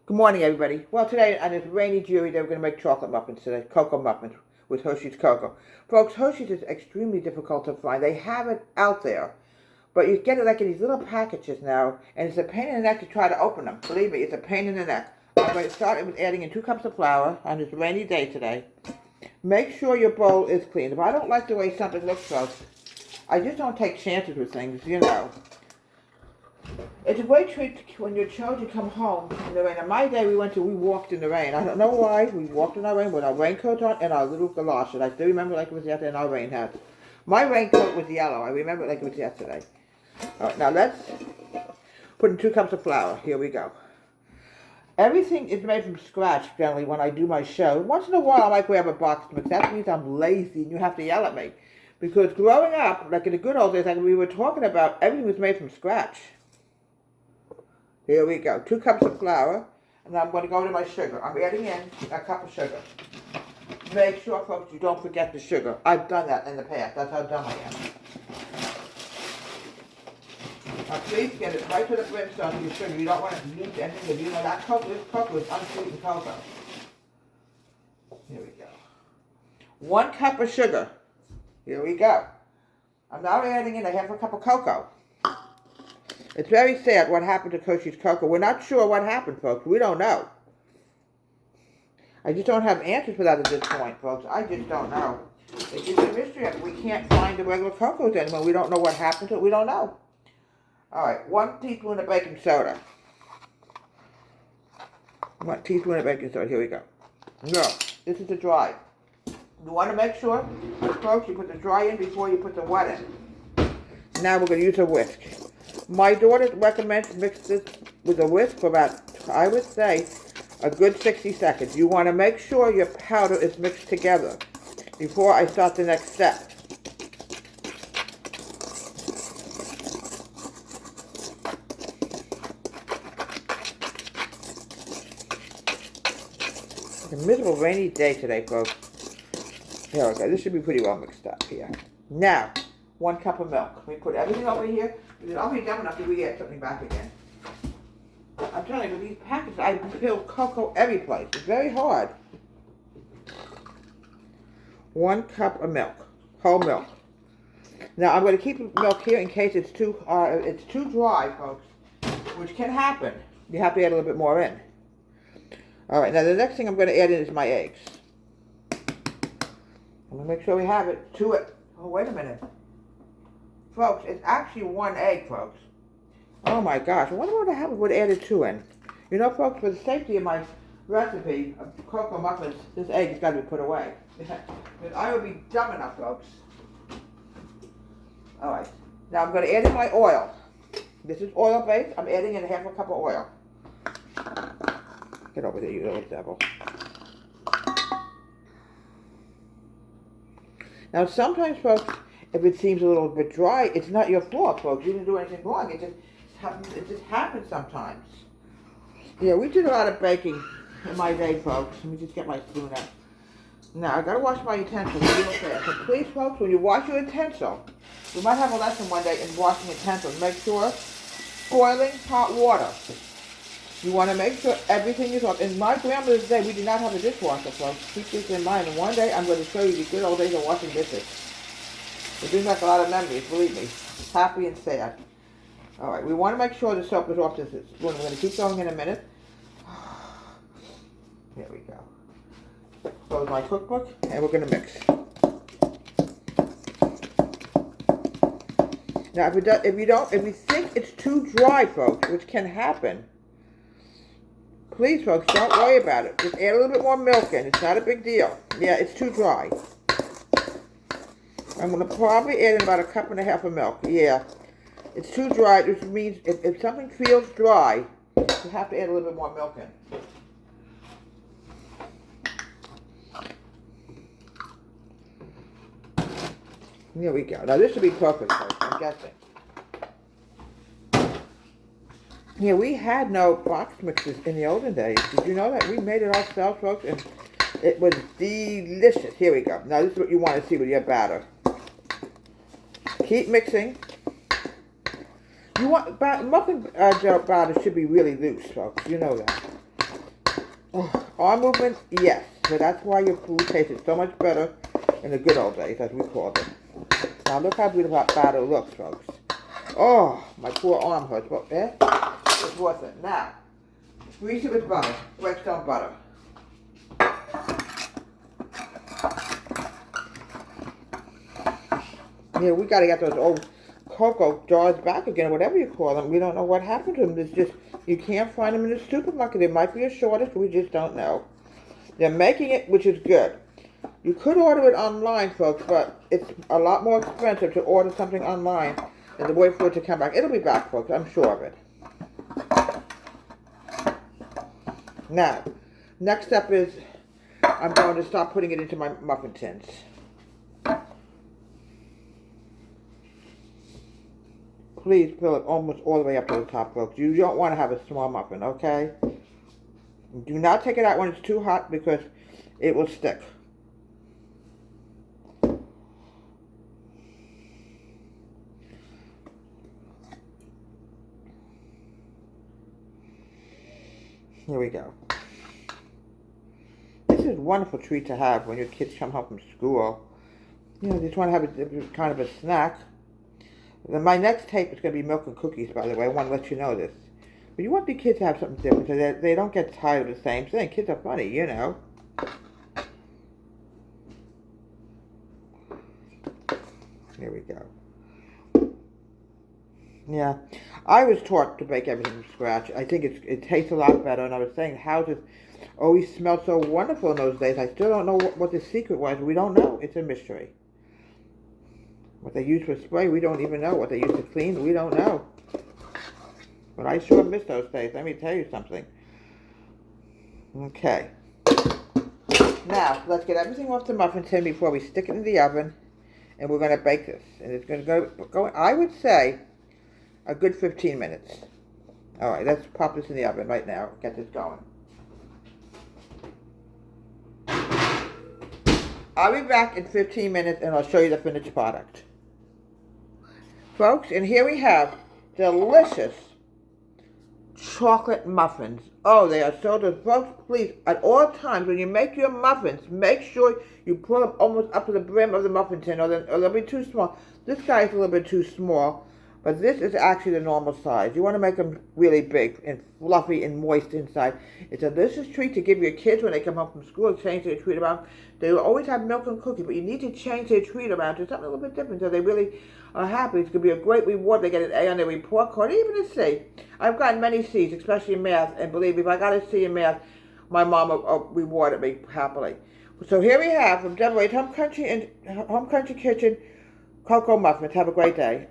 Good morning, everybody. Well, today on this rainy, dreary day, we're going to make chocolate muffins today, cocoa muffins with Hershey's cocoa. Folks, Hershey's is extremely difficult to find. They have it out there, but you get it like in these little packages now, and it's a pain in the neck to try to open them. Believe me, it's a pain in the neck. I'm going to start with adding in 2 cups of flour on this rainy day today. Make sure your bowl is clean. If I don't like the way something looks, folks, I just don't take chances with things, you know. It's a great treat when your children come home in the rain. In my day, we walked in the rain. I don't know why. We walked in our rain with our raincoats on and our little galoshes. I still remember like it was yesterday, and our rain hats. My raincoat was yellow. I remember it like it was yesterday. All right, now let's put in 2 cups of flour. Here we go. Everything is made from scratch, generally, when I do my show. Once in a while, I might grab a box mix. That means I'm lazy, and you have to yell at me. Because growing up, like in the good old days, like we were talking about, everything was made from scratch. Here we go. 2 cups of flour. And now I'm going to go to my sugar. I'm adding in a cup of sugar. Make sure, folks, you don't forget the sugar. I've done that in the past. That's how dumb I am. Now, please get it right to the brimstone of your sugar. You don't want to lose anything. You know, that cocoa is unsweetened cocoa. Here we go. 1 cup of sugar. Here we go. I'm now adding in a half a cup of cocoa. It's very sad what happened to Hershey's cocoa. We're not sure what happened, folks. We don't know. I just don't have answers for that at this point, folks. I just don't know. It's just a mystery. We can't find the regular cocoas anymore. We don't know what happened to it. We don't know. All right, 1 teaspoon of baking soda. 1 teaspoon of baking soda. Here we go. No, this is the dry. You want to make sure, folks, you put the dry in before you put the wet in. Now we're going to use a whisk. My daughter recommends mix this with a whisk for about, I would say, a good 60 seconds. You want to make sure your powder is mixed together before I start the next step. It's a miserable rainy day today, folks. Here we go. This should be pretty well mixed up here. Now, 1 cup of milk. We put everything over here. I'll be dumb enough if we get something back again. I'm telling you, with these packets, I peel cocoa every place. It's very hard. 1 cup of milk, whole milk. Now I'm going to keep the milk here in case it's too dry, folks, which can happen. You have to add a little bit more in. All right. Now the next thing I'm going to add in is my eggs. I'm going to make sure we have it. Oh, wait a minute. Folks, it's actually 1 egg, folks. Oh my gosh, I wonder what happened would add 2 in. You know, folks, for the safety of my recipe of cocoa muffins, this egg has got to be put away. Because I would be dumb enough, folks. Alright, now I'm going to add in my oil. This is oil based. I'm adding in half a cup of oil. Get over there, you little devil. Now, sometimes, folks, if it seems a little bit dry, it's not your fault, folks. You didn't do anything wrong. It just happens sometimes. Yeah, we did a lot of baking in my day, folks. Let me just get my spoon out. Now, I gotta wash my utensils real fast. So please, folks, when you wash your utensil, we might have a lesson one day in washing utensils. Make sure boiling hot water. You want to make sure everything is off. In my grandmother's day, we did not have a dishwasher, folks. Keep this in mind. And one day, I'm going to show you the good old days of washing dishes. It brings back a lot of memories, believe me. Happy and sad. All right, we want to make sure the soap is off this spoon. We're going to keep going in a minute. Here we go. Close my cookbook, and we're going to mix. Now, if you think it's too dry, folks, which can happen, please, folks, don't worry about it. Just add a little bit more milk in. It's not a big deal. Yeah, it's too dry. I'm going to probably add in about 1.5 cups of milk. Yeah, it's too dry, which means if something feels dry, you have to add a little bit more milk in. Here we go. Now, this should be perfect, folks, I'm guessing. Yeah, we had no box mixes in the olden days. Did you know that? We made it ourselves, folks, and it was delicious. Here we go. Now, this is what you want to see with your batter. Keep mixing. You want muffin dough batter should be really loose, folks. You know that. Oh, arm movement, yes. So that's why your food tasted so much better in the good old days, as we called it. Now look how beautiful that batter looks, folks. Oh, my poor arm hurts. But it's worth it. Now, grease it with butter, Redstone butter. Yeah, we got to get those old cocoa jars back again, whatever you call them. We don't know what happened to them. There's just, you can't find them in the supermarket. There might be a shortage. We just don't know. They're making it, which is good. You could order it online, folks, but it's a lot more expensive to order something online than to wait for it to come back. It'll be back, folks. I'm sure of it. Now, next step is I'm going to start putting it into my muffin tins. Please fill it almost all the way up to the top, folks. You don't want to have a small muffin, okay? Do not take it out when it's too hot because it will stick. Here we go. This is a wonderful treat to have when your kids come home from school. You know, just want to have a kind of a snack. My next tape is going to be milk and cookies, by the way. I want to let you know this. But you want the kids to have something different so that they don't get tired of the same thing. Kids are funny, you know. Here we go. Yeah, I was taught to bake everything from scratch. I think it tastes a lot better. And I was saying houses always smelled so wonderful in those days. I still don't know what the secret was. We don't know. It's a mystery. What they use for spray, we don't even know. What they use to clean, we don't know. But I sure miss those days. Let me tell you something. Okay. Now, let's get everything off the muffin tin before we stick it in the oven. And we're going to bake this. And it's going to go, I would say, a good 15 minutes. All right, let's pop this in the oven right now. Get this going. I'll be back in 15 minutes and I'll show you the finished product. Folks, and here we have delicious chocolate muffins. Oh, they are so delicious. Folks, please, at all times when you make your muffins, make sure you pull them almost up to the brim of the muffin tin or they'll be too small. This guy is a little bit too small, but this is actually the normal size. You want to make them really big and fluffy and moist inside. It's a delicious treat to give your kids when they come home from school, change their treat around. They will always have milk and cookies, but you need to change their treat around to something a little bit different so they really are happy. It's going to be a great reward. They get an A on their report card, even a C. I've gotten many C's, especially in math, and believe me, if I got a C in math, my mom rewarded me happily. So here we have from Deborah's Home Country Kitchen Cocoa Muffins. Have a great day.